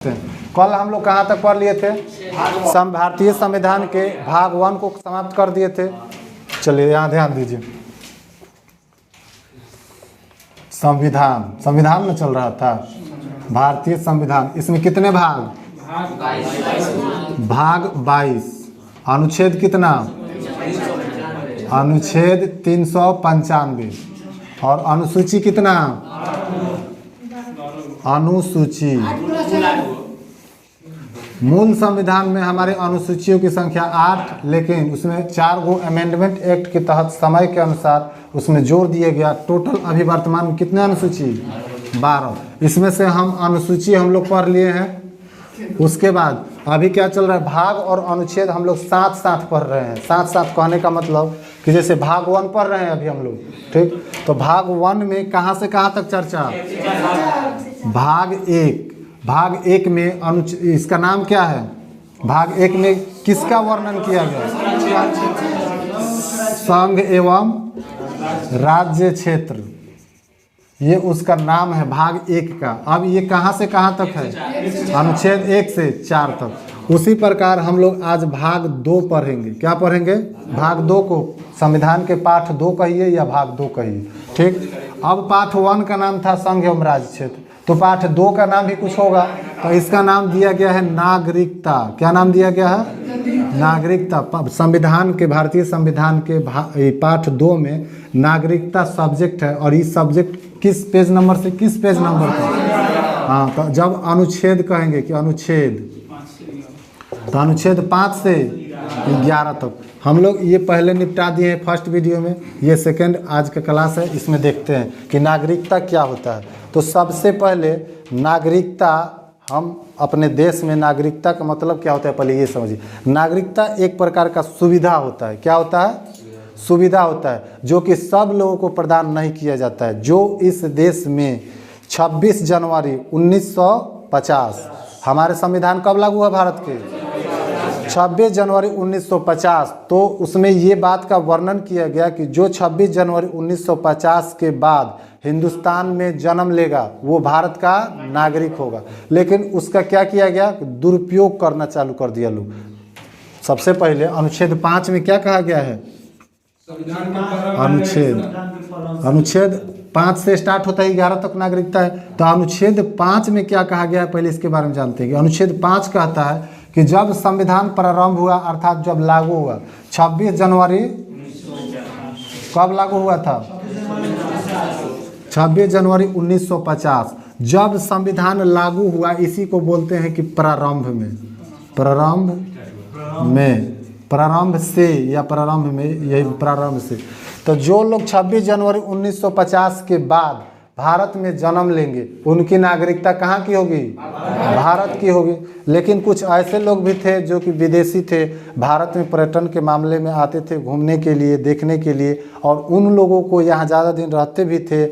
समझते हैं। कल हम लोग कहाँ तक पढ़ लिए थे? भारतीय संविधान के भाग 1 को समाप्त कर दिए थे। चलिए यहाँ ध्यान दीजिए। संविधान में चल रहा था भारतीय संविधान। इसमें कितने भाग? भाग 22। अनुच्छेद कितना? अनुच्छेद 395। और अनुसूची कितना? अनुसूची। मूल संविधान में हमारे अनुसूचियों की संख्या 8, लेकिन उसमें 4 गो अमेंडमेंट एक्ट के तहत समय के अनुसार उसमें जोड़ दिया गया। टोटल अभी वर्तमान में कितने अनुसूची? 12। इसमें से हम अनुसूची हम लोग पढ़ लिए हैं। उसके बाद अभी क्या चल रहा है? भाग और अनुच्छेद हम लोग साथ साथ पढ़ रहे हैं। साथ साथ कहने का मतलब कि जैसे भाग 1 पढ़ रहे हैं अभी हम लोग, ठीक? तो भाग 1 में कहाँ से कहाँ तक चर्चा? भाग 1 में इसका नाम क्या है? भाग 1 में किसका वर्णन किया गया? संघ एवं राज्य क्षेत्र, ये उसका नाम है भाग 1 का। अब ये कहाँ से कहाँ तक है? अनुच्छेद 1 से 4 तक। उसी प्रकार हम लोग आज भाग 2 पढ़ेंगे। क्या पढ़ेंगे? भाग 2 को संविधान के पाठ 2 कहिए या भाग 2 कहिए, ठीक? अब पाठ 1 का नाम था संघ एवं राज्य क्षेत्र, तो पाठ 2 का नाम भी कुछ होगा। तो इसका नाम दिया गया है नागरिकता। क्या नाम दिया गया है? नागरिकता। संविधान के, भारतीय संविधान के पाठ 2 में नागरिकता सब्जेक्ट है। और इस सब्जेक्ट किस पेज नंबर से किस पेज नंबर पर? हाँ, तो जब अनुच्छेद कहेंगे कि अनुच्छेद, तो अनुच्छेद 5 से 11 तक हम लोग ये पहले निपटा दिए हैं फर्स्ट वीडियो में। ये सेकंड आज का क्लास है, इसमें देखते हैं कि नागरिकता क्या होता है। तो सबसे पहले नागरिकता, हम अपने देश में नागरिकता का मतलब क्या होता है पहले ये समझिए। नागरिकता एक प्रकार का सुविधा होता है। क्या होता है? सुविधा होता है, जो कि सब लोगों को प्रदान नहीं किया जाता है। जो इस देश में 26 जनवरी 1950, हमारे संविधान कब लागू हुआ भारत के? 26 जनवरी 1950। तो उसमें ये बात का वर्णन किया गया कि जो 26 जनवरी 1950 के बाद हिंदुस्तान में जन्म लेगा वो भारत का नागरिक होगा। लेकिन उसका क्या किया गया? दुरुपयोग करना चालू कर दिया लोग। सबसे पहले अनुच्छेद 5 में क्या कहा गया है? अनुच्छेद 5 से स्टार्ट होता है, 11 तक नागरिकता है। तो अनुच्छेद 5 में क्या कहा गया है पहले इसके बारे में जानते हैं कि अनुच्छेद 5 कहता है कि जब संविधान प्रारंभ हुआ, अर्थात जब लागू हुआ 26 जनवरी, कब लागू हुआ था? 26 जनवरी 1950। जब संविधान लागू हुआ, इसी को बोलते हैं कि प्रारंभ से, या प्रारंभ में, यही प्रारंभ से। तो जो लोग 26 जनवरी 1950 के बाद भारत में जन्म लेंगे उनकी नागरिकता कहाँ की होगी? भारत की होगी। लेकिन कुछ ऐसे लोग भी थे जो कि विदेशी थे, भारत में पर्यटन के मामले में आते थे घूमने के लिए, देखने के लिए, और उन लोगों को यहाँ ज़्यादा दिन रहते भी थे,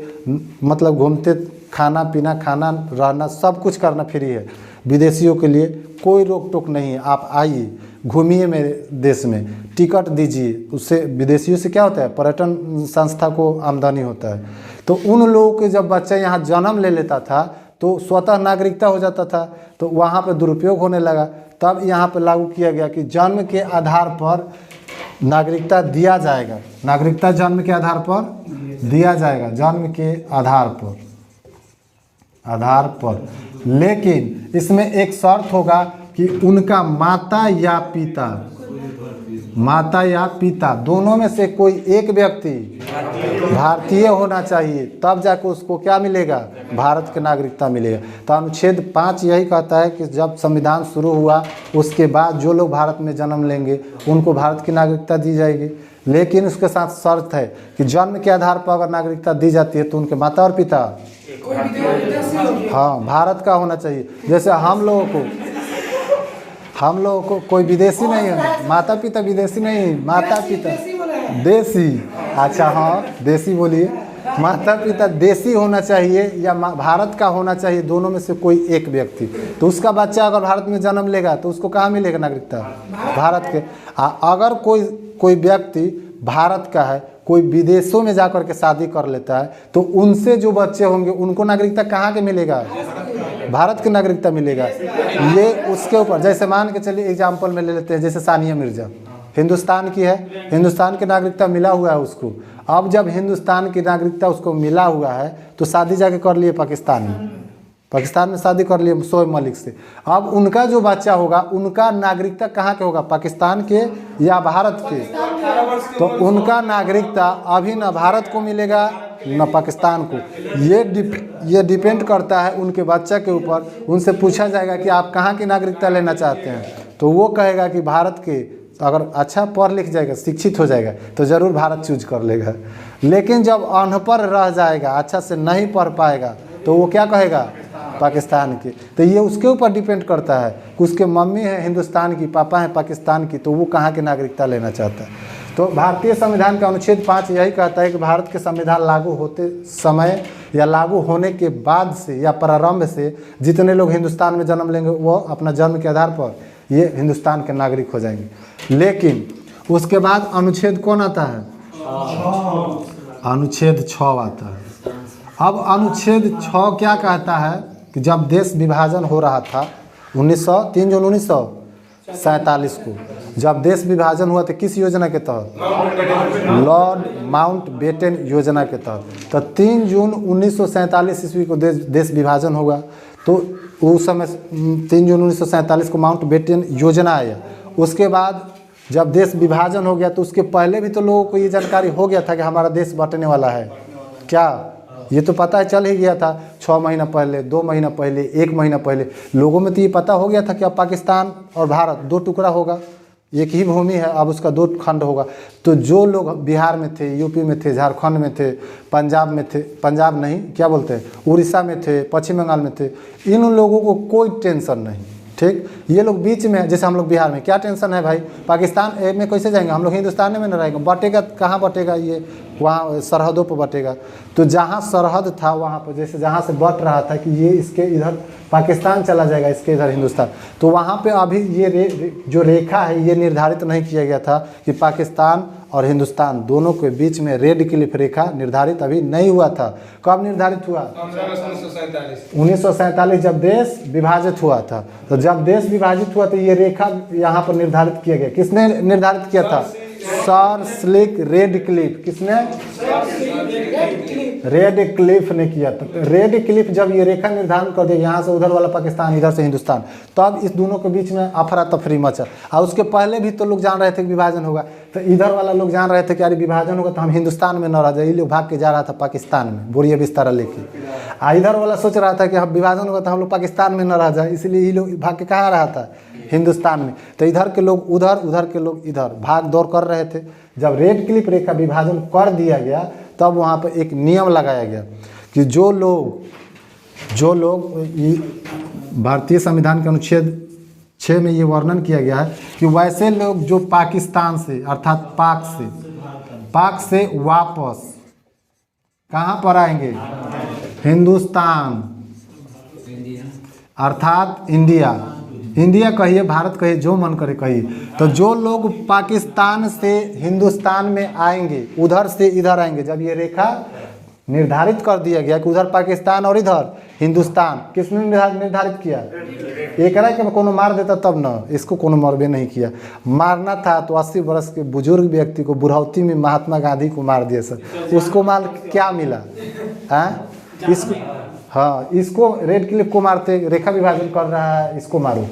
मतलब घूमते, खाना पीना, खाना रहना सब कुछ करना फ्री है। विदेशियों के लिए कोई रोक टोक नहीं है। आप आइए, घूमिए मेरे देश में, टिकट दीजिए। उससे विदेशियों से क्या होता है? पर्यटन संस्था को आमदनी होता है। तो उन लोगों के जब बच्चा यहाँ जन्म ले लेता था तो स्वतः नागरिकता हो जाता था, तो वहाँ पर दुरुपयोग होने लगा। तब यहाँ पर लागू किया गया कि जन्म के आधार पर नागरिकता दिया जाएगा। नागरिकता जन्म के आधार पर दिया जाएगा, जन्म के आधार पर। लेकिन इसमें एक शर्त होगा कि उनका माता या पिता दोनों में से कोई एक व्यक्ति भारतीय होना चाहिए, तब जाकर उसको क्या मिलेगा? भारत की नागरिकता मिलेगा। तो अनुच्छेद 5 यही कहता है कि जब संविधान शुरू हुआ उसके बाद जो लोग भारत में जन्म लेंगे उनको भारत की नागरिकता दी जाएगी। लेकिन उसके साथ शर्त है कि जन्म के आधार पर अगर नागरिकता दी जाती है तो उनके माता और पिता, हाँ, भारत का होना चाहिए। जैसे हम लोगों को कोई विदेशी नहीं है, माता पिता विदेशी नहीं, माता पिता देसी, अच्छा हाँ देसी बोलिए, माता पिता देसी होना चाहिए या भारत का होना चाहिए, दोनों में से कोई एक व्यक्ति। तो उसका बच्चा अगर भारत में जन्म लेगा तो उसको कहाँ मिलेगा नागरिकता? भारत के। अगर कोई व्यक्ति भारत का है, कोई विदेशों में जाकर के शादी कर लेता है, तो उनसे जो बच्चे होंगे उनको नागरिकता कहाँ के मिलेगा? भारत की नागरिकता मिलेगा। ये उसके ऊपर, जैसे मान के चलिए एग्जाम्पल में ले लेते हैं, जैसे सानिया मिर्जा हिंदुस्तान की है, हिंदुस्तान की नागरिकता मिला हुआ है उसको। अब जब हिंदुस्तान की नागरिकता उसको मिला हुआ है तो शादी जाके कर लिए पाकिस्तान में, पाकिस्तान में शादी कर लिए शोएब मलिक से। अब उनका जो बच्चा होगा उनका नागरिकता कहाँ के होगा, पाकिस्तान के या भारत के? तो उनका नागरिकता अभी न भारत को मिलेगा न पाकिस्तान को। ये डिपेंड करता है उनके बच्चा के ऊपर। उनसे पूछा जाएगा कि आप कहाँ की नागरिकता लेना चाहते हैं, तो वो कहेगा कि भारत के। अगर अच्छा पढ़ लिख जाएगा, शिक्षित हो जाएगा, तो ज़रूर भारत चूज कर लेगा। लेकिन जब अनपढ़ रह जाएगा, अच्छा से नहीं पढ़ पाएगा, तो वो क्या कहेगा, पाकिस्तान की। तो ये उसके ऊपर डिपेंड करता है कि उसके मम्मी है हिंदुस्तान की, पापा है पाकिस्तान की, तो वो कहाँ की नागरिकता लेना चाहता है। तो भारतीय संविधान का अनुच्छेद 5 यही कहता है कि भारत के संविधान लागू होते समय या लागू होने के बाद से या प्रारंभ से जितने लोग हिंदुस्तान में जन्म लेंगे वो अपना जन्म के आधार पर ये हिंदुस्तान के नागरिक हो जाएंगे। लेकिन उसके बाद अनुच्छेद कौन आता है, अनुच्छेद 6 आता है। अब अनुच्छेद 6 क्या कहता है कि जब देश विभाजन हो रहा था 3 जून 1947 को, जब देश विभाजन हुआ तो किस योजना के तहत, लॉर्ड माउंटबेटन योजना के तहत। तो 3 जून 1947 ईस्वी को देश विभाजन होगा। तो उस समय 3 जून 1947 को माउंटबेटन योजना आया। उसके बाद जब देश विभाजन हो गया तो उसके पहले भी तो लोगों को ये जानकारी हो गया था कि हमारा देश बंटने वाला है। क्या ये तो पता चल ही गया था 6 महीना पहले, 2 महीना पहले, 1 महीना पहले लोगों में तो ये पता हो गया था कि अब पाकिस्तान और भारत 2 टुकड़ा होगा, एक ही भूमि है, अब उसका 2 खंड होगा। तो जो लोग बिहार में थे, यूपी में थे, झारखंड में थे, पंजाब में थे, पंजाब नहीं क्या बोलते हैं, उड़ीसा में थे, पश्चिम बंगाल में थे, इन लोगों को कोई टेंशन नहीं। ठीक, ये लोग बीच में है। जैसे हम लोग बिहार में, क्या टेंशन है भाई, पाकिस्तान में कैसे जाएंगे, हम लोग हिंदुस्तान में न रहेंगे, बटेगा कहाँ बटेगा, ये वहाँ सरहदों पर बटेगा। तो जहाँ सरहद था वहाँ पर, जैसे जहाँ से बट रहा था कि ये इसके इधर पाकिस्तान चला जाएगा, इसके इधर हिंदुस्तान, तो वहाँ पे अभी ये जो रेखा है ये निर्धारित नहीं किया गया था कि पाकिस्तान और हिंदुस्तान दोनों के बीच में रेड क्लिफ रेखा निर्धारित अभी नहीं हुआ था। कब निर्धारित हुआ, 1947 जब देश विभाजित हुआ था। तो जब देश विभाजित हुआ तो ये रेखा यहाँ पर निर्धारित किया गया। किसने निर्धारित किया था, सर स्लिक रेड क्लिफ। किसने, रेड क्लिफ ने किया था। रेड क्लिफ जब ये रेखा निर्धारण कर दिया, यहाँ से उधर वाला पाकिस्तान, इधर से हिंदुस्तान, तब इस दोनों के बीच में अफरा तफरी मचा। और उसके पहले भी तो लोग जान रहे थे कि विभाजन होगा, तो इधर वाला लोग जान रहे थे कि अरे विभाजन होगा तो हम हिंदुस्तान में न रह जाए, ये लोग भाग के जा रहा था पाकिस्तान में बोरिया बिस्तारा लेके। इधर वाला सोच रहा था कि हम विभाजन होगा तो हम लोग पाकिस्तान में न रह जाए, इसलिए ये लोग भाग के कहाँ रहा था, हिंदुस्तान में। तो इधर के लोग उधर, उधर के लोग इधर भाग दौड़ कर रहे थे। जब रेड क्लिफ रेखा विभाजन कर दिया गया तब वहाँ पर एक नियम लगाया गया कि जो लोग भारतीय संविधान के अनुच्छेद 6 में ये वर्णन किया गया है कि वैसे लोग जो पाकिस्तान से अर्थात पाक से वापस कहाँ पर आएंगे, हिंदुस्तान अर्थात इंडिया कहिए, भारत कहिए, जो मन करे कहिए। तो जो लोग पाकिस्तान से हिंदुस्तान में आएंगे, उधर से इधर आएंगे, जब ये रेखा निर्धारित कर दिया गया कि उधर पाकिस्तान और इधर हिंदुस्तान, किसने निर्धारित किया, एक के कोनो मार देता तब न, इसको कोनो मरबे नहीं किया। मारना था तो 80 वर्ष के बुजुर्ग व्यक्ति को बुढ़ौती में महात्मा गांधी को मार दिया सर, उसको माल क्या मिला है, इसको हाँ, इसको रेड क्लिफ को मारते, रेखा विभाजन कर रहा है, इसको मारो,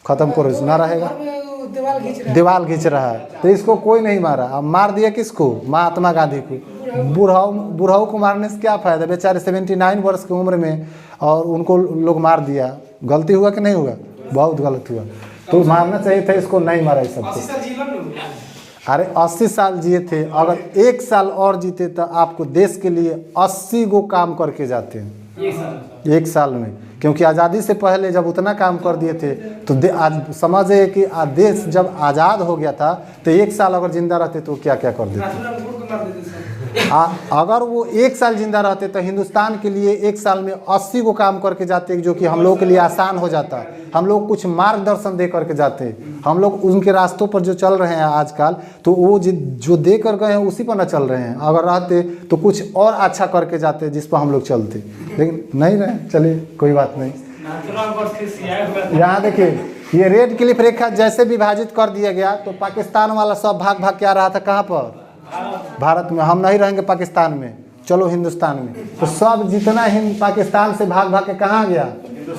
खत्म करो, ना रहेगा, दीवाल खींच रहा है, तो इसको कोई नहीं मारा। अब मार दिया किसको, महात्मा गांधी को। बुढ़ाऊ को मारने से क्या फायदा, बेचारे 79 वर्ष की उम्र में, और उनको लोग मार दिया। गलती हुआ कि नहीं हुआ, बहुत गलत हुआ। तो मारना चाहिए था, इसको नहीं मारा इस सबको। अरे 80 साल जिए थे, अगर 1 साल और जीते तो आपको देश के लिए 80 गो काम करके जाते हैं 1 साल में। क्योंकि आज़ादी से पहले जब उतना काम कर दिए थे तो आज समझे कि देश जब आज़ाद हो गया था तो 1 साल अगर जिंदा रहते तो क्या क्या कर देते। अगर वो 1 साल जिंदा रहते तो हिंदुस्तान के लिए 1 साल में 80 को काम करके जाते, जो कि हम लोगों के लिए आसान हो जाता। हम लोग कुछ मार्गदर्शन दे करके जाते, हम लोग उनके रास्तों पर जो चल रहे हैं आजकल, तो वो जो दे कर गए हैं उसी पर न चल रहे हैं। अगर रहते तो कुछ और अच्छा करके जाते जिस पर हम लोग चलते, लेकिन नहीं रहे। चलिए कोई बात नहीं। यहाँ देखिए, ये रेड क्लिफ रेखा जैसे विभाजित कर दिया गया तो पाकिस्तान वाला सब भाग भाग के आ रहा था कहाँ पर? भारत में। हम नहीं रहेंगे पाकिस्तान में, चलो हिंदुस्तान में। तो सब जितना पाकिस्तान से भाग भाग के कहाँ गया?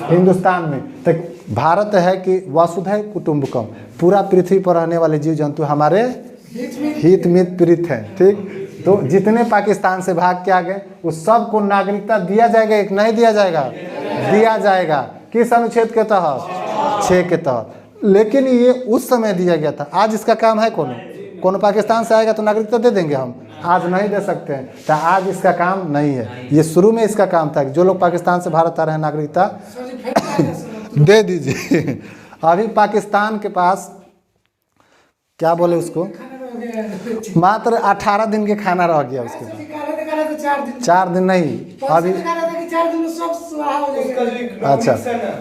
हिंदुस्तान में। तो भारत है कि वसुधैव कुटुंबकम, पूरा पृथ्वी पर रहने वाले जीव जंतु हमारे हित मित प्रीत है। ठीक, तो जितने पाकिस्तान से भाग के आ गए उस सब को नागरिकता दिया जाएगा, एक नहीं दिया जाएगा? दिया जाएगा। किस अनुच्छेद के तहत? 6 के तहत। लेकिन ये उस समय दिया गया था, आज इसका काम है कौन पाकिस्तान से आएगा तो नागरिकता दे देंगे हम? आज नहीं दे सकते हैं, तो आज इसका काम नहीं है। ये शुरू में इसका काम था कि जो लोग पाकिस्तान से भारत आ रहे हैं नागरिकता दे दीजिए। अभी पाकिस्तान के पास क्या बोले उसको, मात्र 18 दिन के खाना रह गया उसके पास। 4 दिन नहीं, अभी अच्छा,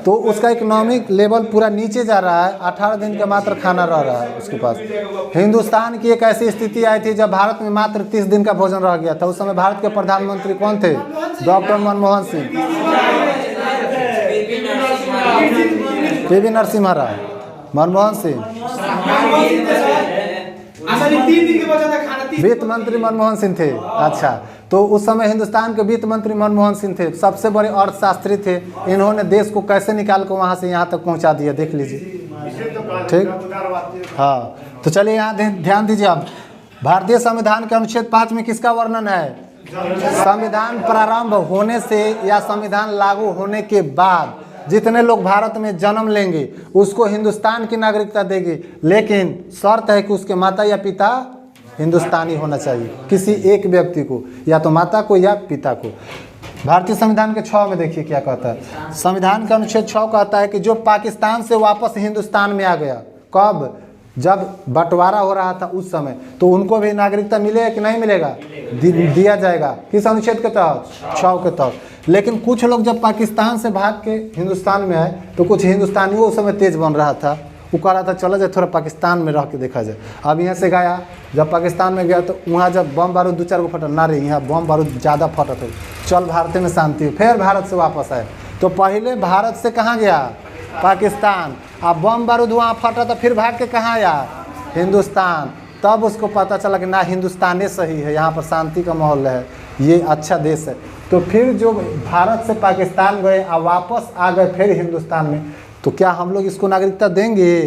तो उसका इकोनॉमिक लेवल पूरा नीचे जा रहा है। 18 दिन का मात्र खाना रह रहा है उसके पास। हिंदुस्तान की एक ऐसी स्थिति आई थी जब भारत में मात्र 30 दिन का भोजन रह गया था। उस समय भारत के प्रधानमंत्री कौन थे? डॉक्टर मनमोहन सिंह, पीवी नरसिम्हा राव, मनमोहन सिंह, वित्त मंत्री मनमोहन सिंह थे। अच्छा, तो उस समय हिंदुस्तान के वित्त मंत्री मनमोहन सिंह थे, सबसे बड़े अर्थशास्त्री थे। इन्होंने देश को कैसे निकाल कर वहाँ से यहाँ तक पहुँचा दिया, देख लीजिए। ठीक, हाँ, तो चलिए यहाँ ध्यान दीजिए। अब भारतीय संविधान के अनुच्छेद 5 में किसका वर्णन है? संविधान प्रारंभ होने से या संविधान लागू होने के बाद जितने लोग भारत में जन्म लेंगे उसको हिंदुस्तान की नागरिकता देगी, लेकिन शर्त है कि उसके माता या पिता हिंदुस्तानी होना चाहिए। किसी एक व्यक्ति को, या तो माता को या पिता को। भारतीय संविधान के 6 में देखिए क्या कहता है। संविधान का अनुच्छेद 6 कहता है कि जो पाकिस्तान से वापस हिंदुस्तान में आ गया, कब? जब बंटवारा हो रहा था उस समय, तो उनको भी नागरिकता मिलेगा कि नहीं मिलेगा? दिया जाएगा। किस अनुच्छेद के तहत? 6 के तहत। लेकिन कुछ लोग जब पाकिस्तान से भाग के हिंदुस्तान में आए तो कुछ हिंदुस्तानियों उस समय तेज बन रहा था, वो कह रहा था चला जाए थोड़ा पाकिस्तान में रह के देखा जाए। अब यहाँ से गया, जब पाकिस्तान में गया तो वहाँ जब बम बारूद 2-4 गो फटा ना रही, यहाँ बम बारूद ज़्यादा फटा था, चल भारत में शांति। फिर भारत से वापस आए, तो पहले भारत से कहाँ गया? पाकिस्तान। अब बम बारूद वहाँ फटा तो फिर भाग के कहाँ आया? हिंदुस्तान। तब उसको पता चला कि ना, हिंदुस्तान सही है, यहाँ पर शांति का माहौल है, ये अच्छा देश है। तो फिर जो भारत से पाकिस्तान गए और वापस आ गए फिर हिंदुस्तान में, तो क्या हम लोग इसको नागरिकता देंगे?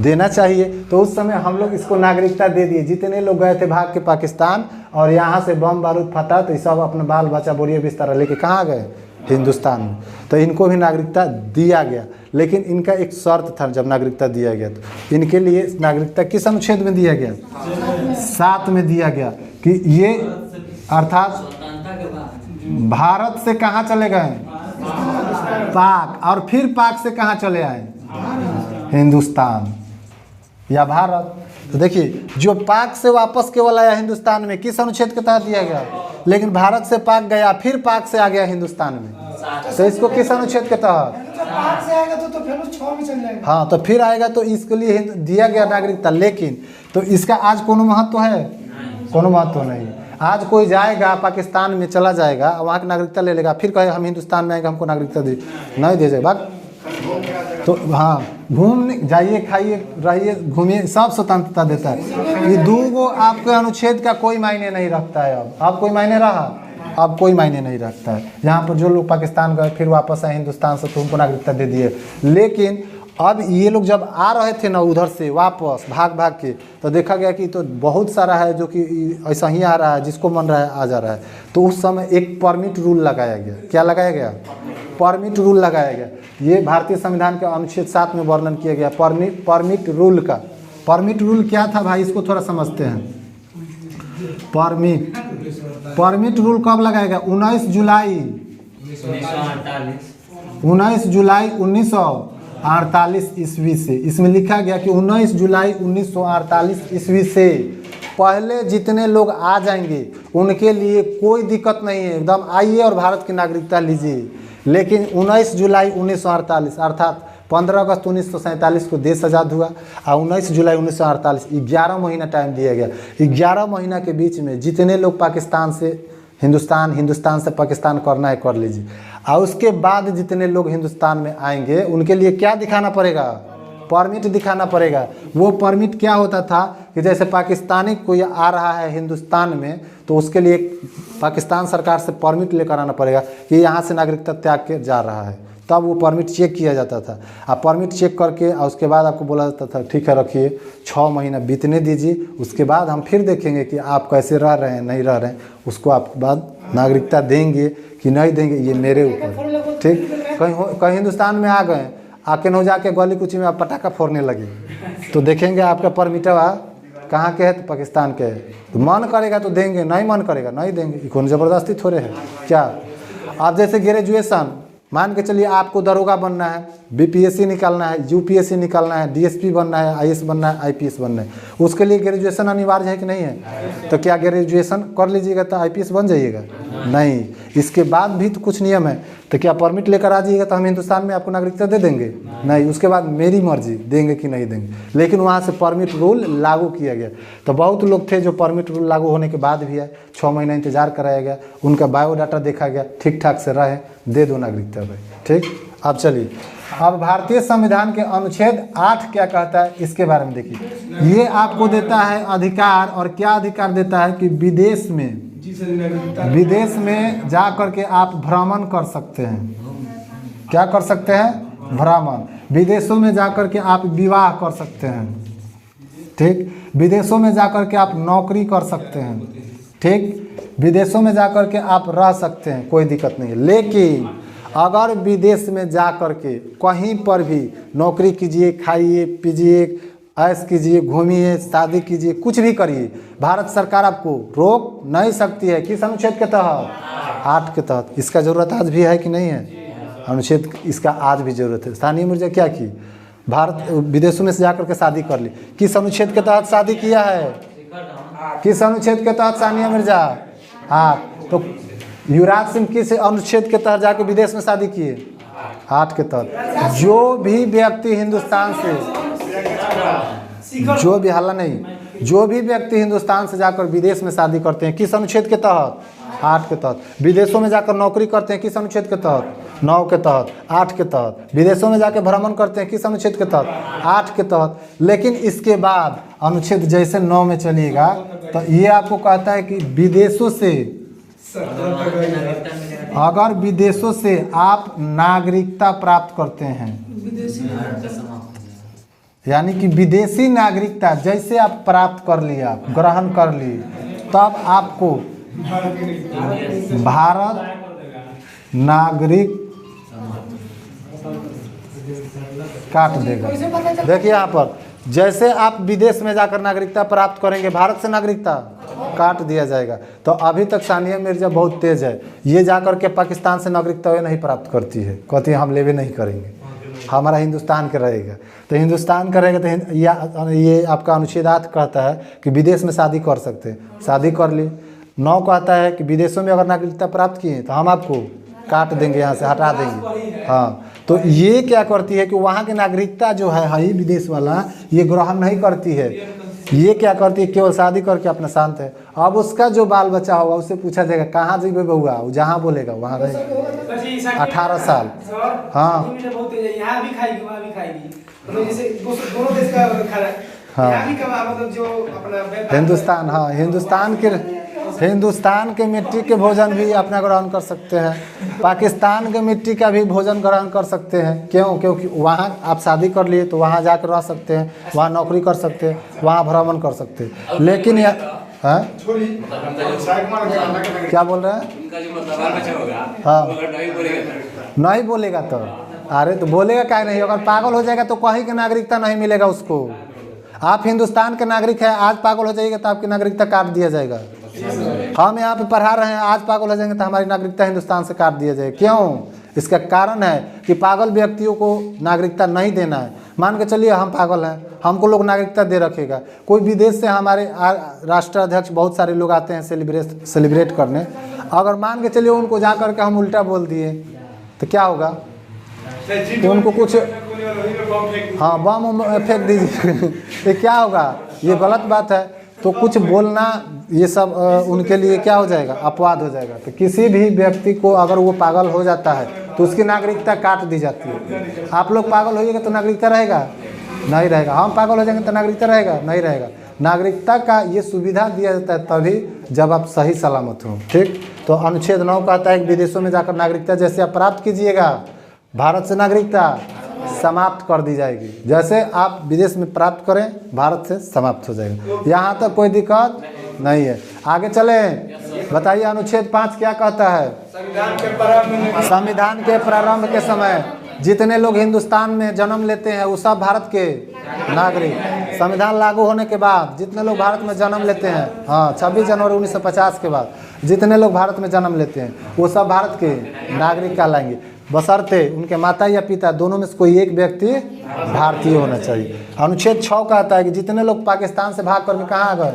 देना चाहिए। तो उस समय हम लोग इसको नागरिकता दे दिए। जितने लोग गए थे भाग के पाकिस्तान और यहाँ से बम बारूद फटा तो ये सब अपने बाल बच्चा बोरिया बिस्तर लेके कहाँ गए? हिंदुस्तान में। तो इनको भी नागरिकता दिया गया, लेकिन इनका एक शर्त था। जब नागरिकता दिया गया तो इनके लिए नागरिकता किस अनुच्छेद में दिया गया? 7 में दिया गया कि ये अर्थात भारत से कहाँ चले गए? पाक। और फिर पाक से कहाँ चले आए? हिंदुस्तान या भारत। तो देखिए, जो पाक से वापस केवल आया हिंदुस्तान में, किस अनुच्छेद के तहत दिया गया? लेकिन भारत से पाक गया, फिर पाक से आ गया हिंदुस्तान में, तो इसको किस अनुच्छेद के तहत? पाक से आएगा तो फिर 6 में चल जाएगा। हाँ, तो फिर आएगा तो इसके लिए दिया गया नागरिकता। लेकिन तो इसका आज कोनो महत्व है? कोनो महत्व नहीं। आज कोई जाएगा पाकिस्तान में, चला जाएगा, वहाँ की नागरिकता ले लेगा, फिर कहे हम हिंदुस्तान में आएंगे हमको नागरिकता दे, नहीं दे जाएगा। तो हाँ, घूमने जाइए, खाइए, रहिए, घूमिए, सब स्वतंत्रता देता है। ये 2 आपके अनुच्छेद का कोई मायने नहीं रखता है। अब कोई मायने रहा? अब कोई मायने नहीं रखता है। यहाँ पर जो लोग पाकिस्तान गए फिर वापस आए हिंदुस्तान से तो उनको नागरिकता दे दिए। लेकिन अब ये लोग जब आ रहे थे ना उधर से वापस भाग भाग के, तो देखा गया कि तो बहुत सारा है जो कि ऐसा ही आ रहा है, जिसको मन रहा है आ जा रहा है। तो उस समय एक परमिट रूल लगाया गया। क्या लगाया गया? परमिट रूल लगाया गया। ये भारतीय संविधान के अनुच्छेद 7 में वर्णन किया गया परमिट रूल का। परमिट रूल क्या था भाई, इसको थोड़ा समझते हैं। परमिट रूल कब लगाया गया? 19 जुलाई 1948 ईस्वी से। इसमें लिखा गया कि 19 जुलाई 1948 ईस्वी से पहले जितने लोग आ जाएंगे उनके लिए कोई दिक्कत नहीं है, एकदम आइए और भारत की नागरिकता लीजिए। लेकिन 19 जुलाई 1948 अर्थात 15 अगस्त 1947 को देश आज़ाद हुआ और 19 जुलाई 1948 11 महीना टाइम दिया गया। 11 महीना के बीच में जितने लोग पाकिस्तान से हिंदुस्तान से पाकिस्तान करना है कर लीजिए। और उसके बाद जितने लोग हिंदुस्तान में आएंगे उनके लिए क्या दिखाना पड़ेगा? परमिट दिखाना पड़ेगा। वो परमिट क्या होता था कि जैसे पाकिस्तानी कोई आ रहा है हिंदुस्तान में तो उसके लिए पाकिस्तान सरकार से परमिट लेकर आना पड़ेगा कि यहाँ से नागरिकता त्याग के जा रहा है, तब वो परमिट चेक किया जाता था। आप परमिट चेक करके और उसके बाद आपको बोला जाता था ठीक है रखिए 6 महीना बीतने दीजिए, उसके बाद हम फिर देखेंगे कि आप कैसे रह रहे हैं नहीं रह रहे हैं, उसको आप बाद नागरिकता देंगे कि नहीं देंगे ये मेरे ऊपर। ठीक, कहीं हिंदुस्तान में आ गए आके न जाके गली कुची में आप पटाखा फोड़ने लगे तो देखेंगे आपका परमिटवा कहाँ के है तो पाकिस्तान के है, तो मन करेगा तो देंगे, नहीं मन करेगा नहीं देंगे। कौन ज़बरदस्ती थोड़े है क्या? आप जैसे ग्रेजुएशन मान के चलिए आपको दरोगा बनना है, बीपीएससी निकालना है, यूपीएससी निकालना है, डीएसपी बनना है, आईएएस बनना है, आईपीएस बनना है, उसके लिए ग्रेजुएशन अनिवार्य है कि नहीं है? तो क्या ग्रेजुएशन कर लीजिएगा तो आईपीएस बन जाइएगा? नहीं, इसके बाद भी तो कुछ नियम है। तो क्या परमिट लेकर आ जाइएगा तो हम हिंदुस्तान में आपको नागरिकता दे देंगे? नहीं, उसके बाद मेरी मर्जी देंगे कि नहीं देंगे। लेकिन वहाँ से परमिट रूल लागू किया गया। तो बहुत लोग थे जो परमिट रूल लागू होने के बाद भी है 6 महीना इंतजार कराया गया, उनका बायोडाटा देखा गया, ठीक ठाक से रहे, दे दो नागरिकता भाई। ठीक, अब चलिए अब भारतीय संविधान के अनुच्छेद 8 क्या कहता है इसके बारे में देखिए। ये आपको देता है अधिकार, और क्या अधिकार देता है कि विदेश में जा करके आप भ्रमण कर सकते हैं। क्या कर सकते हैं? भ्रमण। विदेशों में जा करके आप विवाह कर सकते हैं। ठीक, विदेशों में जा करके आप नौकरी कर सकते हैं। ठीक, विदेशों में जा करके आप रह सकते हैं, कोई दिक्कत नहीं है। लेकिन अगर विदेश में जा करके कहीं पर भी नौकरी कीजिए, खाइए पीजिए, ऐश कीजिए, घूमिए, शादी कीजिए, कुछ भी करिए, भारत सरकार आपको रोक नहीं सकती है। किस अनुच्छेद के तहत? 8 के तहत। इसका ज़रूरत आज भी है कि नहीं है? अनुच्छेद इसका आज भी ज़रूरत है। सानिया मिर्जा क्या की? भारत विदेशों में से जाकर के शादी कर ली। किस अनुच्छेद के तहत शादी किया है? किस अनुच्छेद के तहत सानिया मिर्जा? हाँ, तो युवराज सिंह किस अनुच्छेद के तहत जाकर विदेश में शादी किए? 8 के तहत। जो भी व्यक्ति हिंदुस्तान से जो भी हल्ला नहीं, जो भी व्यक्ति हिंदुस्तान से जाकर विदेश में शादी करते हैं किस अनुच्छेद के तहत? 8 के तहत। विदेशों में जाकर नौकरी करते हैं किस अनुच्छेद के तहत? 9 के तहत, 8 के तहत। विदेशों में जाकर भ्रमण करते हैं किस अनुच्छेद के तहत? 8 के तहत। लेकिन इसके बाद अनुच्छेद जैसे 9 में चलिएगा तो ये आपको कहता है कि विदेशों से, अगर विदेशों से आप नागरिकता प्राप्त करते हैं, यानी कि विदेशी नागरिकता जैसे आप प्राप्त कर लिए, आप ग्रहण कर लिए, तब आपको भारत नागरिक काट देगा। देखिए यहाँ पर जैसे आप विदेश में जाकर नागरिकता प्राप्त करेंगे भारत से नागरिकता काट दिया जाएगा। तो अभी तक सानिया मिर्जा बहुत तेज है, ये जाकर के पाकिस्तान से नागरिकता नहीं प्राप्त करती है, कहती है हम लेवे नहीं करेंगे, हमारा हिंदुस्तान का रहेगा। तो हिंदुस्तान का रहेगा तो ये आपका अनुच्छेद 8 कहता है कि विदेश में शादी कर सकते हैं, शादी कर ली। 9 कहता है कि विदेशों में अगर नागरिकता प्राप्त किए तो हम आपको काट देंगे, यहाँ से हटा देंगे। हाँ, तो ये क्या करती है कि वहाँ की नागरिकता जो है विदेश वाला ये ग्रहण नहीं करती है। ये क्या करती है, केवल शादी करके अपना शांत है। अब उसका जो बाल बच्चा होगा उससे पूछा जाएगा कहाँ जीवे बउआ, वो जहाँ बोलेगा वहाँ रहेगा 18 साल। हाँ हिंदुस्तान, हाँ हिंदुस्तान के मिट्टी के भोजन भी अपना ग्रहण कर सकते हैं, पाकिस्तान के मिट्टी का भी भोजन ग्रहण कर सकते हैं। क्यों? क्योंकि वहाँ आप शादी कर लिए तो वहाँ जाकर रह सकते हैं, वहाँ नौकरी कर सकते हैं, वहाँ भ्रमण कर सकते हैं। लेकिन यह क्या बोल रहे हैं? हाँ नहीं बोलेगा तो अरे तो बोलेगा क्या नहीं, अगर पागल हो जाएगा तो कहीं की नागरिकता नहीं मिलेगा उसको। आप हिंदुस्तान के नागरिक हैं, आज पागल हो जाइएगा तो आपकी नागरिकता काट दिया जाएगा। हम यहाँ पे पढ़ा रहे हैं, आज पागल हो जाएंगे तो हमारी नागरिकता हिंदुस्तान से काट दिया जाएगा। क्यों? इसका कारण है कि पागल व्यक्तियों को नागरिकता नहीं देना है। मान के चलिए हम पागल हैं, हमको लोग नागरिकता दे रखेगा। कोई विदेश से हमारे राष्ट्राध्यक्ष बहुत सारे लोग आते हैं सेलिब्रेट करने, अगर मान के चलिए उनको जा करके हम उल्टा बोल दिए तो क्या होगा? तो उनको कुछ हाँ बम फेंक दीजिए तो क्या होगा? ये गलत बात है। तो कुछ बोलना ये सब उनके लिए क्या हो जाएगा, अपवाद हो जाएगा। तो किसी भी व्यक्ति को अगर वो पागल हो जाता है तो उसकी नागरिकता काट दी जाती है। आप लोग पागल होइएगा तो नागरिकता रहेगा, नहीं रहेगा। हम पागल हो जाएंगे तो नागरिकता रहेगा, नहीं रहेगा। नागरिकता का ये सुविधा दिया जाता है तभी जब आप सही सलामत हो। ठीक, तो अनुच्छेद 9 कहता है कि विदेशों में जाकर नागरिकता जैसे आप प्राप्त कीजिएगा, भारत से नागरिकता समाप्त कर दी जाएगी। जैसे आप विदेश में प्राप्त करें, भारत से समाप्त हो जाएगा। यहाँ तक कोई दिक्कत नहीं है। आगे चलें, बताइए अनुच्छेद 5 क्या कहता है। संविधान के प्रारंभ के समय जितने लोग हिंदुस्तान में जन्म लेते हैं वो सब भारत के नागरिक। संविधान लागू होने के बाद जितने लोग भारत में जन्म लेते हैं, हाँ 26 जनवरी 1950 के बाद जितने लोग भारत में जन्म लेते हैं वो सब भारत के नागरिक कहलाएंगे, बशर्ते उनके माता या पिता दोनों में से कोई एक व्यक्ति भारतीय होना चाहिए। अनुच्छेद 6 कहता है कि जितने लोग पाकिस्तान से भाग करके कहाँ आ गए,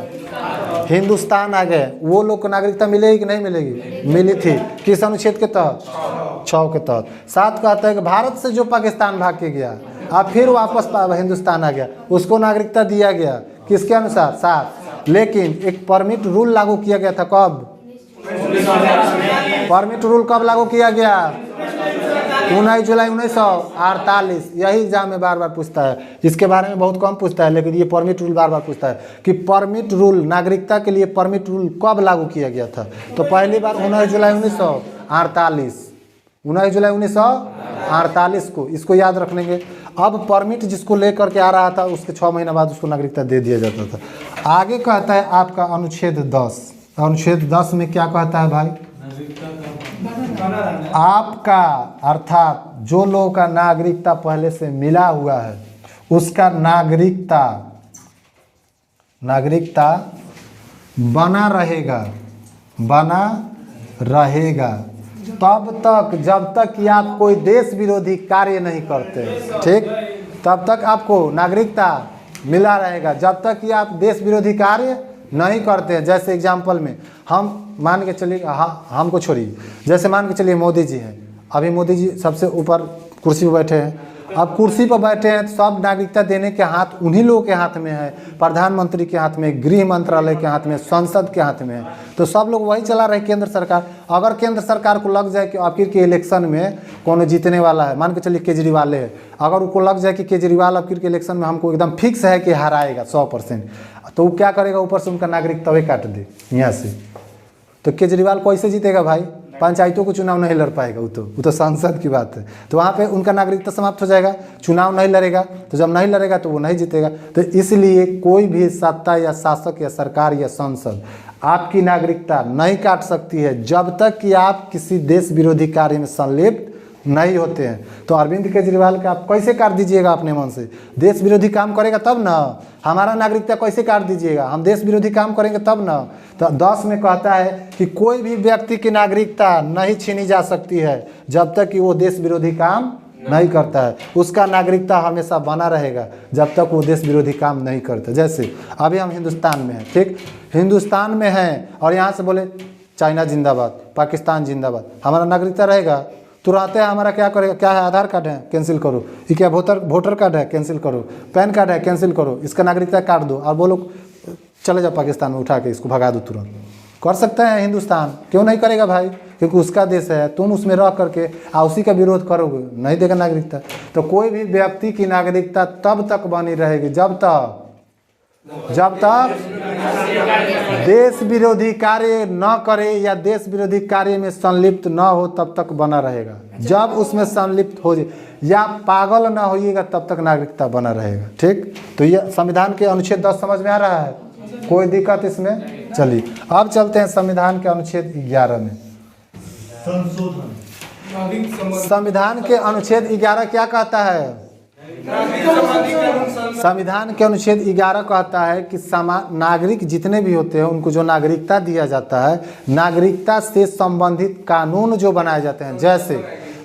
हिंदुस्तान आ गए, वो लोग को नागरिकता मिलेगी कि नहीं मिलेगी, मिली थी। किस अनुच्छेद के तहत, 6 के तहत। 7 कहता है कि भारत से जो पाकिस्तान भाग के गया अब फिर वापस हिंदुस्तान आ गया, उसको नागरिकता दिया गया। किसके अनुसार, 7। लेकिन एक परमिट रूल लागू किया गया था, कब, परमिट रूल कब लागू किया गया, 19 जुलाई 1948। यही एग्जाम में बार बार पूछता है, इसके बारे में बहुत कम पूछता है, लेकिन ये परमिट रूल बार बार पूछता है कि परमिट रूल, नागरिकता के लिए परमिट रूल कब लागू किया गया था। तो पहली बार 19 जुलाई 1948, 19 जुलाई 1948 को, इसको याद रख लेंगे। अब परमिट जिसको लेकर के आ रहा था उसके 6 महीना बाद उसको नागरिकता दे दिया जाता था। आगे कहता है आपका अनुच्छेद 10। अनुच्छेद 10 में क्या कहता है भाई, आपका अर्थात जो लोगों का नागरिकता पहले से मिला हुआ है उसका नागरिकता बना रहेगा तब तक जब तक कि आप कोई देश विरोधी कार्य नहीं करते। ठीक, तब तक आपको नागरिकता मिला रहेगा जब तक कि आप देश विरोधी कार्य नहीं करते हैं। जैसे एग्जाम्पल में हम मान के चलिए, हाँ हमको छोड़िए, जैसे मान के चलिए मोदी जी हैं, अभी मोदी जी सबसे ऊपर कुर्सी पर बैठे हैं। अब कुर्सी पर बैठे हैं तो सब नागरिकता देने के हाथ उन्हीं लोगों के हाथ में है, प्रधानमंत्री के हाथ में, गृह मंत्रालय के हाथ में, संसद के हाथ में है। तो सब लोग वही चला रहे केंद्र सरकार। अगर केंद्र सरकार को लग जाए कि आखिर के इलेक्शन में कौन जीतने वाला है, मान के चलिए केजरीवाल है, अगर उनको लग जाए कि केजरीवाल आखिर के इलेक्शन में हमको एकदम फिक्स है कि हराएगा 100%, तो वो क्या करेगा, ऊपर से उनका नागरिकता वही काट दे यहाँ से। तो केजरीवाल कैसे जीतेगा भाई, पंचायतों को चुनाव नहीं लड़ पाएगा, वो तो सांसद की बात है। तो वहाँ पे उनका नागरिकता समाप्त हो जाएगा, चुनाव नहीं लड़ेगा। तो जब नहीं लड़ेगा तो वो नहीं जीतेगा। तो इसलिए कोई भी सत्ता या शासक या सरकार या संसद आपकी नागरिकता नहीं काट सकती है जब तक कि आप किसी देश विरोधी कार्य में संलिप्त नहीं होते हैं। तो अरविंद केजरीवाल का आप कैसे काट दीजिएगा अपने मन से, देश विरोधी काम करेगा तब ना। हमारा नागरिकता कैसे काट दीजिएगा, हम देश विरोधी काम करेंगे तब ना। तो 10 में कहता है कि कोई भी व्यक्ति की नागरिकता नहीं छीनी जा सकती है जब तक कि वो देश विरोधी काम नहीं करता है। उसका नागरिकता हमेशा बना रहेगा जब तक वो देश विरोधी काम नहीं करता। जैसे अभी हम हिंदुस्तान में हैं, ठीक, हिंदुस्तान में हैं और यहाँ से बोले चाइना जिंदाबाद, पाकिस्तान जिंदाबाद, हमारा नागरिकता रहेगा। तुरंत हमारा क्या करेगा, क्या है, आधार कार्ड है कैंसिल करो, ये क्या वोटर कार्ड है कैंसिल करो, पैन कार्ड है कैंसिल करो, इसका नागरिकता काट दो और बोलो चले जाओ पाकिस्तान में, उठा के इसको भगा दो तुरंत। कर सकता है हिंदुस्तान, क्यों नहीं करेगा भाई, क्योंकि उसका देश है। तुम उसमें रह करके उसी का विरोध करोगे, नहीं देगा नागरिकता। तो कोई भी व्यक्ति की नागरिकता तब तक बनी रहेगी जब तक देश विरोधी कार्य न करे या देश विरोधी कार्य में संलिप्त न हो, तब तक बना रहेगा। जब उसमें संलिप्त हो जाए या पागल न होइएगा तब तक नागरिकता बना रहेगा। ठीक, तो ये संविधान के अनुच्छेद 10 समझ में आ रहा है, कोई दिक्कत इसमें। चलिए अब चलते हैं संविधान के अनुच्छेद 11 में। संविधान के अनुच्छेद 11 क्या कहता है, संविधान के अनुच्छेद 11 कहता है कि नागरिक जितने भी होते हैं उनको जो नागरिकता दिया जाता है, नागरिकता से संबंधित कानून जो बनाए जाते हैं। जैसे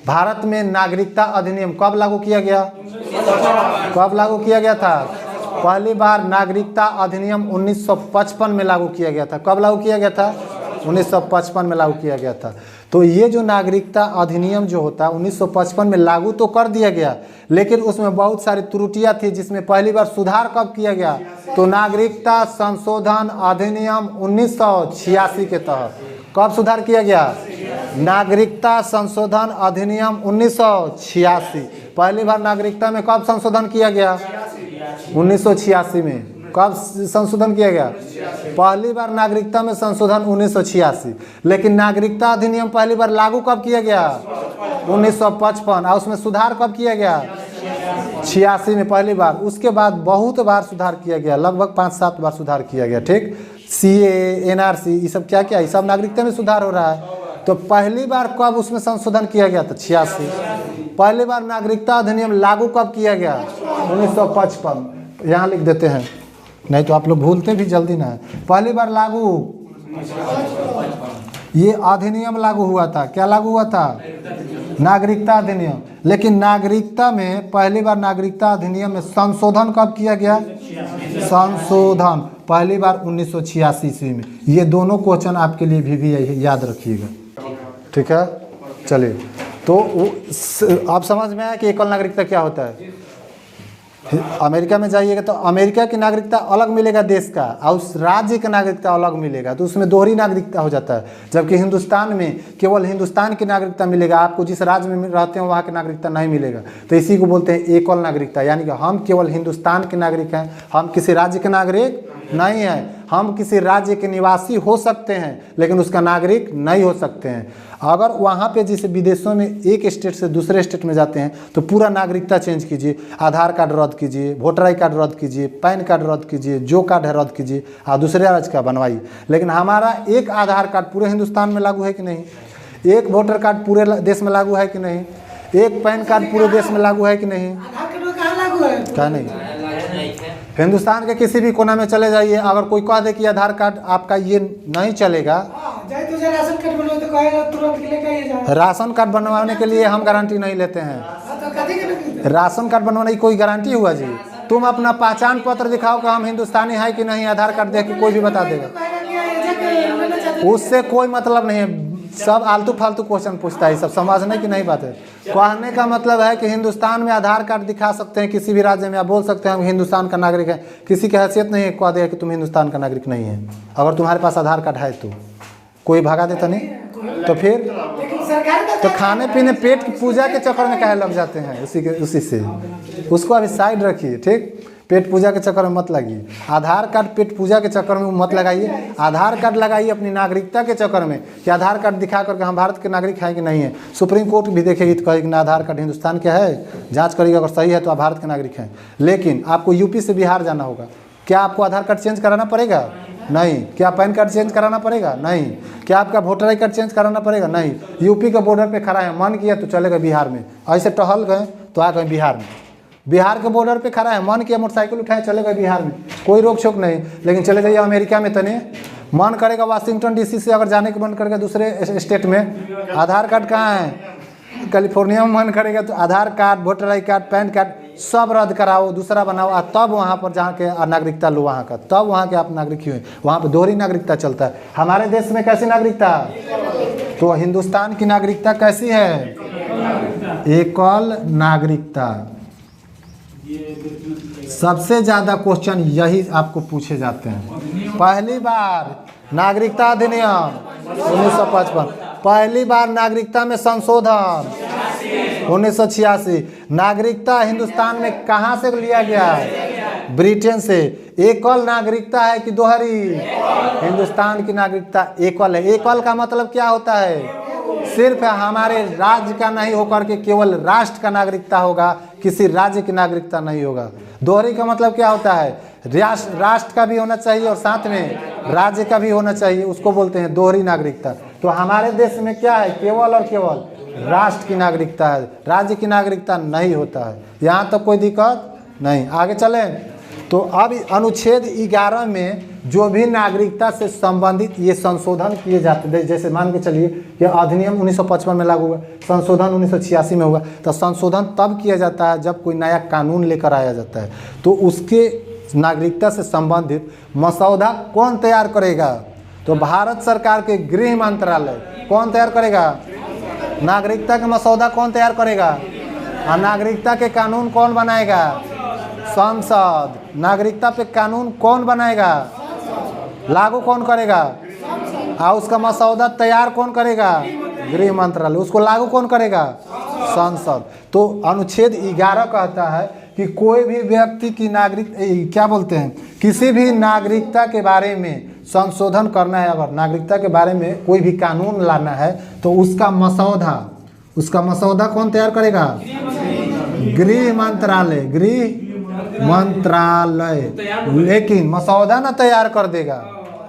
भारत में नागरिकता अधिनियम कब लागू किया गया, कब लागू किया गया था, पहली बार नागरिकता अधिनियम 1955 में लागू किया गया था। कब लागू किया गया था, 1955 में लागू किया गया था। तो ये जो नागरिकता अधिनियम जो होता है 1955 में लागू तो कर दिया गया, लेकिन उसमें बहुत सारी त्रुटियां थी, जिसमें पहली बार सुधार कब किया गया, तो नागरिकता संशोधन अधिनियम 1986 के तहत कब सुधार किया गया? नागरिकता संशोधन अधिनियम 1986। पहली बार नागरिकता में कब संशोधन किया गया? 1986 में। कब संशोधन किया गया? पहली बार नागरिकता में संशोधन 1986। लेकिन नागरिकता अधिनियम पहली बार लागू कब किया गया? 1955। और उसमें सुधार कब किया गया? 86 में पहली बार। उसके बाद बहुत बार सुधार किया गया, लगभग 5-7 बार सुधार किया गया। ठीक, CAA, NRC, ये सब क्या क्या, ये सब नागरिकता में सुधार हो रहा है। तो पहली बार कब उसमें संशोधन किया गया? तो 86। पहली बार नागरिकता अधिनियम लागू कब किया गया? 1955। यहाँ लिख देते हैं, नहीं तो आप लोग भूलते भी जल्दी ना है। पहली बार लागू, ये अधिनियम लागू हुआ था। क्या लागू हुआ था? नागरिकता अधिनियम। लेकिन नागरिकता में पहली बार नागरिकता अधिनियम में संशोधन कब किया गया? संशोधन पहली बार 1986 ईस्वी में। ये दोनों क्वेश्चन आपके लिए भी याद रखिएगा। ठीक है, चलिए। तो आप समझ में आया कि एकल नागरिकता क्या होता है। अमेरिका में जाइएगा तो अमेरिका की नागरिकता अलग मिलेगा देश का, और उस राज्य का नागरिकता अलग मिलेगा, तो उसमें दोहरी नागरिकता हो जाता है। जबकि हिंदुस्तान में केवल हिंदुस्तान की नागरिकता मिलेगा, आपको जिस राज्य में रहते हैं वहाँ की नागरिकता नहीं मिलेगा। तो इसी को बोलते हैं एकल नागरिकता, यानी कि हम केवल हिंदुस्तान के नागरिक हैं, हम किसी राज्य के नागरिक नहीं है। हम किसी राज्य के निवासी हो सकते हैं लेकिन उसका नागरिक नहीं हो सकते हैं। अगर वहाँ पे जैसे विदेशों में एक स्टेट से दूसरे स्टेट में जाते हैं तो पूरा नागरिकता चेंज कीजिए, आधार कार्ड रद्द कीजिए, वोटर आई कार्ड रद्द कीजिए, पैन कार्ड रद्द कीजिए, जो कार्ड है रद्द कीजिए और दूसरे राज्य का बनवाइए। लेकिन हमारा एक आधार कार्ड पूरे हिंदुस्तान में लागू है कि नहीं? एक वोटर कार्ड पूरे देश में लागू है कि नहीं? एक पैन कार्ड पूरे देश में लागू है कि नहीं? क्या नहीं? हिंदुस्तान के किसी भी कोना में चले जाइए, अगर कोई कह दे कि आधार कार्ड आपका ये नहीं चलेगा, राशन कार्ड बनवाने के लिए हम गारंटी नहीं लेते हैं। राशन कार्ड बनवाने की कोई गारंटी हुआ जी? तुम अपना पहचान पत्र दिखाओ कि हम हिंदुस्तानी है कि नहीं, आधार कार्ड देख के कोई भी बता देगा। उससे कोई मतलब नहीं है, सब आलतू फालतू क्वेश्चन पूछता है, सब समझने की नहीं बात है। कहने का मतलब है कि हिंदुस्तान में आधार कार्ड दिखा सकते हैं, किसी भी राज्य में आप बोल सकते हैं हम हिंदुस्तान का नागरिक है, किसी की हैसियत नहीं है कह देगा कि तुम हिंदुस्तान का नागरिक नहीं है। अगर तुम्हारे पास आधार कार्ड है तो कोई भगा देता नहीं, तो फिर तो खाने पीने पेट की पूजा के चक्कर में काहे लग जाते हैं उसी से। उसको अभी साइड रखिए, ठीक। पेट पूजा के चक्कर में मत लगिए। आधार कार्ड पेट पूजा के चक्कर में मत लगाइए। आधार कार्ड लगाइए अपनी नागरिकता के चक्कर में कि आधार कार्ड दिखा करके हम भारत के नागरिक हैं कि नहीं है। सुप्रीम कोर्ट भी देखेगी तो कहेगी ना आधार कार्ड हिंदुस्तान के है, जांच करेगी, अगर सही है तो आप भारत के नागरिक हैं। लेकिन आपको यूपी से बिहार जाना होगा, क्या आपको आधार कार्ड चेंज कराना पड़ेगा? नहीं। क्या पैन कार्ड चेंज कराना पड़ेगा? नहीं। क्या आपका वोटर आई कार्ड चेंज कराना पड़ेगा? नहीं। यूपी के बॉर्डर पे खड़ा है, मन किया तो चले गए बिहार में, ऐसे टहल गए तो आ गए बिहार में। बिहार के बॉर्डर पे खड़ा है, मन किया मोटरसाइकिल उठाए चले गए बिहार में, कोई रोक छोक नहीं। लेकिन चले जाइए अमेरिका में, तने मन करेगा वाशिंगटन डीसी से अगर जाने के मन करेगा दूसरे स्टेट में, आधार कार्ड कहाँ है? कैलिफोर्निया में मन करेगा तो Aadhaar card, voter I card, PAN card सब रद्द कराओ, दूसरा बनाओ, और तब वहाँ पर जहाँ के नागरिकता लो वहाँ का, तब वहाँ के आप नागरिक हुए। वहाँ पर दोहरी नागरिकता चलता है। हमारे देश में कैसी नागरिकता? तो हिंदुस्तान की नागरिकता कैसी है? एकल नागरिकता। सबसे ज़्यादा क्वेश्चन यही आपको पूछे जाते हैं। पहली बार नागरिकता अधिनियम 1955, पहली बार नागरिकता में संशोधन 1986। नागरिकता हिंदुस्तान में कहाँ से लिया गया? ब्रिटेन से। एकल नागरिकता है कि दोहरी? हिंदुस्तान की नागरिकता एकल है। एकल का मतलब क्या होता है? सिर्फ हमारे राज्य का नहीं होकर के केवल राष्ट्र का नागरिकता होगा, किसी राज्य की नागरिकता नहीं होगा। दोहरी का मतलब क्या होता है? राष्ट्र का भी होना चाहिए और साथ में राज्य का भी होना चाहिए, उसको बोलते हैं दोहरी नागरिकता। तो हमारे देश में क्या है? केवल और केवल राष्ट्र की नागरिकता है, राज्य की नागरिकता नहीं होता है। यहाँ तक कोई दिक्कत नहीं। आगे चलें तो अब अनुच्छेद 11 में जो भी नागरिकता से संबंधित ये संशोधन किए जाते हैं, जैसे मान के चलिए कि अधिनियम 1955 में लागू हुआ, संशोधन 1986 में हुआ, तो संशोधन तब किया जाता है जब कोई नया कानून लेकर आया जाता है। तो उसके नागरिकता से संबंधित मसौदा कौन तैयार करेगा? तो भारत सरकार के गृह मंत्रालय। कौन तैयार करेगा? नागरिकता का मसौदा कौन तैयार करेगा? और नागरिकता के कानून कौन बनाएगा? संसद। नागरिकता पे कानून कौन बनाएगा? लागू कौन करेगा? और उसका मसौदा तैयार कौन करेगा? गृह मंत्रालय। उसको लागू कौन करेगा? संसद। तो अनुच्छेद 11 कहता है कि कोई भी व्यक्ति की क्या बोलते हैं, किसी भी नागरिकता के बारे में संशोधन करना है, अगर नागरिकता के बारे में कोई भी कानून लाना है तो उसका मसौदा कौन तैयार करेगा? गृह मंत्रालय। गृह मंत्रालय। लेकिन मसौदा ना तैयार कर देगा।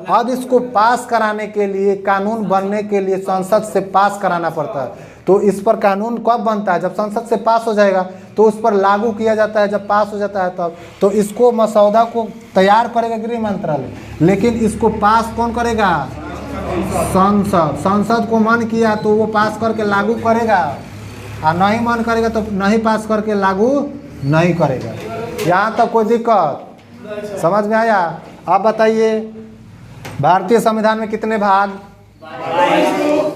अब इसको पास कराने के लिए, कानून बनने के लिए संसद से पास कराना पड़ता है। तो इस पर कानून कब बनता है? जब संसद से पास हो जाएगा तो उस पर लागू किया जाता है, जब पास हो जाता है तब। तो इसको मसौदा को तैयार करेगा गृह मंत्रालय, लेकिन इसको पास कौन करेगा? संसद। संसद को मन किया तो वो पास करके लागू करेगा, और नहीं मन करेगा तो नहीं पास करके लागू नहीं करेगा। यहाँ तक कोई दिक्कत समझ में आया? आप बताइए, भारतीय संविधान में कितने भाग,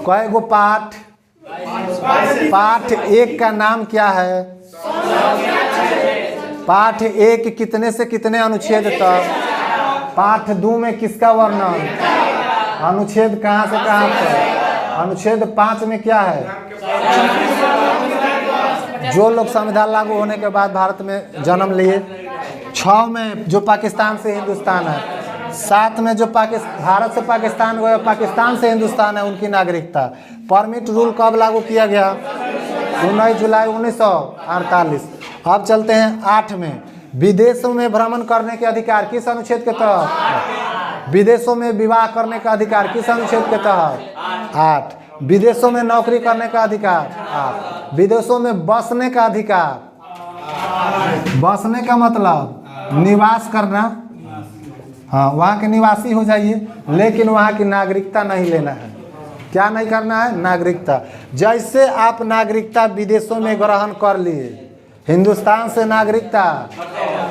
कई गो पाठ? पाठ 1 का नाम क्या है? पाठ 1 कितने से कितने अनुच्छेद तक? पाठ 2 में किसका वर्णन? अनुच्छेद कहाँ से कहाँ तक? अनुच्छेद 5 में क्या है? जो लोग संविधान लागू होने के बाद भारत में जन्म लिए। 6 में जो पाकिस्तान से हिंदुस्तान है। 7 में जो भारत से पाकिस्तान गए, पाकिस्तान से हिंदुस्तान है, उनकी नागरिकता। परमिट रूल कब लागू किया गया? 19 जुलाई 1948। अब चलते हैं 8 में, विदेशों में भ्रमण करने के अधिकार किस अनुच्छेद के तहत? विदेशों में विवाह करने का अधिकार किस अनुच्छेद के तहत? 8। विदेशों में नौकरी करने का अधिकार? 8। विदेशों में बसने का अधिकार? बसने का मतलब निवास करना, हाँ, वहाँ के निवासी हो जाइए, लेकिन वहाँ की नागरिकता नहीं लेना है। क्या नहीं करना है? नागरिकता। जैसे आप नागरिकता विदेशों में ग्रहण कर लिए, हिंदुस्तान से नागरिकता,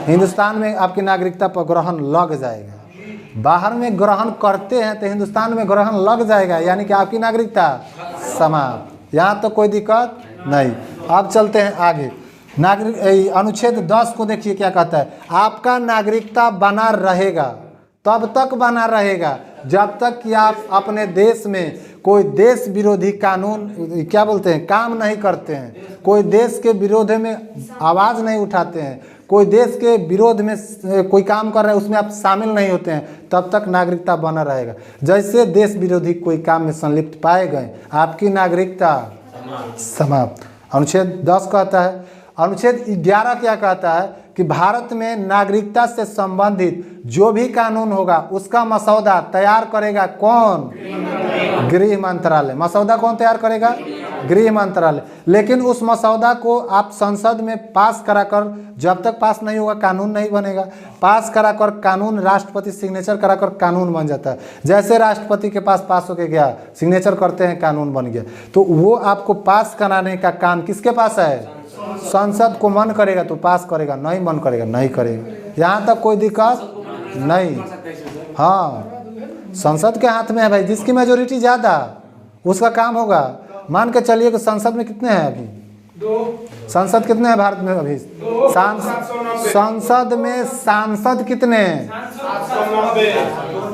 हिंदुस्तान में आपकी नागरिकता पर ग्रहण लग जाएगा। बाहर में ग्रहण करते हैं तो हिंदुस्तान में ग्रहण लग जाएगा, यानी कि आपकी नागरिकता समाप्त। यहाँ तो कोई दिक्कत नहीं। अब चलते हैं आगे। अनुच्छेद 10 को देखिए क्या कहता है? आपका नागरिकता बना रहेगा, तब तक बना रहेगा जब तक कि आप अपने देश में कोई देश विरोधी कानून, क्या बोलते हैं, काम नहीं करते हैं, कोई देश के विरोध में आवाज़ नहीं उठाते हैं, कोई देश के विरोध में कोई काम कर रहे हैं उसमें आप शामिल नहीं होते हैं, तब तक नागरिकता बना रहेगा। जैसे देश विरोधी कोई काम में संलिप्त पाए गए, आपकी नागरिकता समाप्त। अनुच्छेद 10 कहता है। अनुच्छेद 11 क्या कहता है कि भारत में नागरिकता से संबंधित जो भी कानून होगा उसका मसौदा तैयार करेगा कौन? गृह मंत्रालय। मसौदा कौन तैयार करेगा? गृह मंत्रालय। लेकिन उस मसौदा को आप संसद में पास कराकर, जब तक पास नहीं होगा कानून नहीं बनेगा। पास कराकर कानून, राष्ट्रपति सिग्नेचर कराकर कानून बन जाता है। जैसे राष्ट्रपति के पास पास होके गया, सिग्नेचर करते हैं, कानून बन गया। तो वो आपको पास कराने का काम किसके पास है? संसद को मन करेगा तो पास करेगा, नहीं मन करेगा नहीं करेगा। यहाँ तक कोई दिक्कत नहीं। हाँ, संसद के हाथ में है भाई, जिसकी मेजोरिटी ज़्यादा उसका काम होगा। मान के चलिए कि संसद में कितने हैं अभी? 2। संसद कितने हैं भारत में अभी? संसद में सांसद कितने हैं?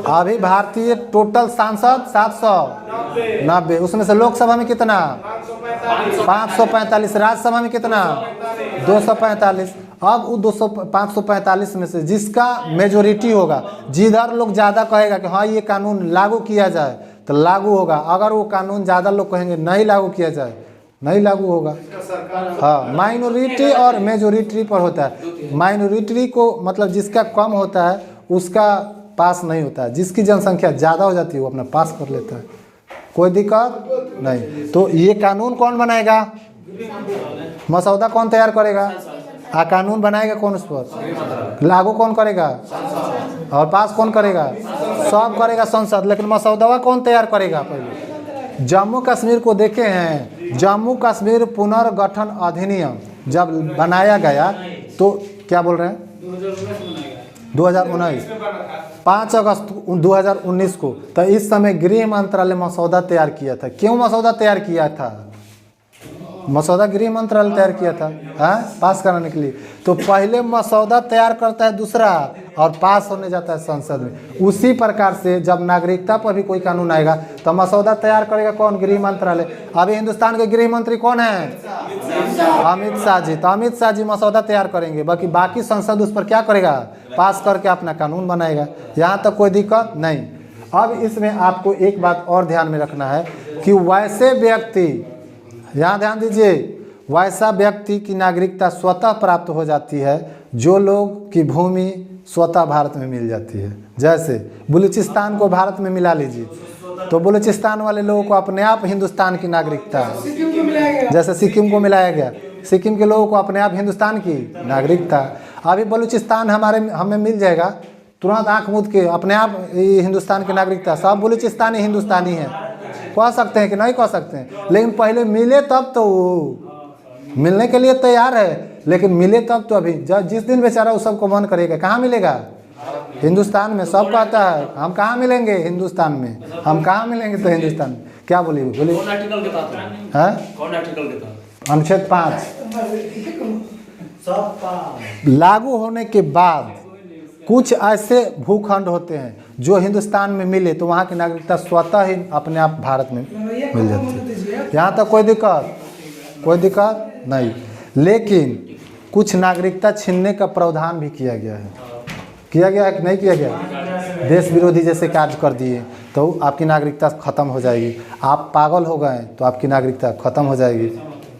अभी भारतीय टोटल सांसद 790। उसमें से लोकसभा में कितना? 545। राज्यसभा में कितना? 245। अब वो 545 में से जिसका मेजोरिटी होगा, जिधर लोग ज़्यादा कहेगा कि हाँ ये कानून लागू किया जाए तो लागू होगा। अगर वो कानून ज़्यादा लोग कहेंगे नहीं लागू किया जाए, नहीं लागू होगा। हाँ, माइनॉरिटी और मेजोरिटी पर होता है। माइनॉरिटी को मतलब जिसका कम होता है उसका पास नहीं होता है, जिसकी जनसंख्या ज़्यादा हो जाती है वो अपना पास कर लेता है। कोई दिक्कत नहीं। तो ये कानून कौन बनाएगा? मसौदा कौन तैयार करेगा? कानून बनाएगा कौन? उस पर लागू कौन करेगा और पास कौन करेगा? सब करेगा संसद। लेकिन मसौदा कौन तैयार करेगा? पहले जम्मू कश्मीर को देखे हैं, जम्मू कश्मीर पुनर्गठन अधिनियम जब बनाया गया तो क्या बोल रहे हैं? 2019, 5 अगस्त 2019 को। तो इस समय गृह मंत्रालय मसौदा तैयार किया था। क्यों मसौदा तैयार किया था? मसौदा गृह मंत्रालय तैयार किया था, हाँ, पास कराने के लिए। तो पहले मसौदा तैयार करता है दूसरा और पास होने जाता है संसद में। उसी प्रकार से जब नागरिकता पर भी कोई कानून आएगा तो मसौदा तैयार करेगा कौन? गृह मंत्रालय। अभी हिंदुस्तान के गृह मंत्री कौन है? अमित शाह जी। तो अमित शाह जी मसौदा तैयार करेंगे, बाकी संसद उस पर क्या करेगा? पास करके अपना कानून बनाएगा। यहाँ तक कोई दिक्कत नहीं। अब इसमें आपको एक बात और ध्यान में रखना है कि वैसे व्यक्ति, यहाँ ध्यान दीजिए, वैसा व्यक्ति की नागरिकता स्वतः प्राप्त हो जाती है जो लोग की भूमि स्वतः भारत में मिल जाती है। जैसे बलूचिस्तान को भारत में मिला लीजिए, तो बलूचिस्तान वाले लोगों को अपने आप हिंदुस्तान की नागरिकता है। सिक्किम को मिलाया गया, जैसे सिक्किम को मिलाया गया, सिक्किम के लोगों को अपने आप हिंदुस्तान की नागरिकता। अभी बलूचिस्तान हमें मिल जाएगा तुरंत आंख मूंद के, अपने आप हिंदुस्तान की नागरिकता। सब बलूचिस्तानी हिंदुस्तानी है, कह सकते हैं कि नहीं कह सकते हैं, लेकिन पहले मिले तब तो मिलने के लिए तैयार है, लेकिन मिले तब तो। अभी जिस दिन बेचारा उस सबको मन करेगा, कहाँ मिलेगा? हिंदुस्तान में। सब कहता है हम कहाँ मिलेंगे? हिंदुस्तान में। हम कहाँ मिलेंगे? तो हिंदुस्तान में। क्या बोलिए? बोलिए। कौन आर्टिकल के तहत है? कौन आर्टिकल के तहत? अनुच्छेद 5 लागू होने के बाद कुछ ऐसे भूखंड होते हैं जो हिंदुस्तान में मिले तो वहाँ की नागरिकता स्वतः ही अपने आप भारत में मिल जाती है। यहाँ तक कोई दिक्कत नहीं। लेकिन कुछ नागरिकता छीनने का प्रावधान भी किया गया है कि नहीं किया गया? देश विरोधी जैसे कार्य कर दिए तो आपकी नागरिकता खत्म हो जाएगी। आप पागल हो गए तो आपकी नागरिकता खत्म हो जाएगी।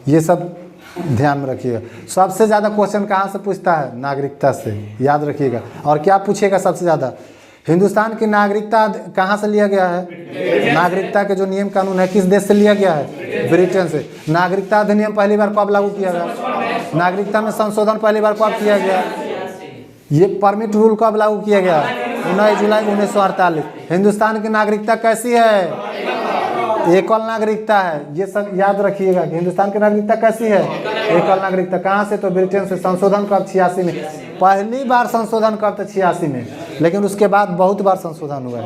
ये सब ध्यान में रखिएगा। सबसे ज़्यादा क्वेश्चन कहाँ से पूछता है? नागरिकता से, याद रखिएगा। और क्या पूछेगा सबसे ज़्यादा? हिंदुस्तान की नागरिकता कहाँ से लिया गया है? नागरिकता के जो नियम कानून है किस देश से लिया गया है? ब्रिटेन से। नागरिकता अधिनियम पहली बार कब लागू किया गया? नागरिकता में संशोधन पहली बार कब किया गया? ये परमिट रूल कब लागू किया गया? 19 जुलाई 1948। हिंदुस्तान की नागरिकता कैसी है? एकल नागरिकता है। ये सब याद रखिएगा कि हिंदुस्तान की नागरिकता कैसी है? एकल नागरिकता। कहाँ से? तो ब्रिटेन से। संशोधन कब? 86 में। पहली बार संशोधन कब? तो 86 में। लेकिन उसके बाद बहुत बार संशोधन हुआ है,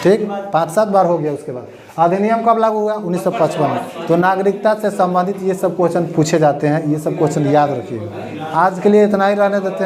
ठीक, 5-7 बार हो गया। उसके बाद अधिनियम कब लागू हुआ? 1955 में। तो नागरिकता से संबंधित ये सब क्वेश्चन पूछे जाते हैं। ये सब क्वेश्चन याद रखिएगा। आज के लिए इतना ही रहने देते हैं।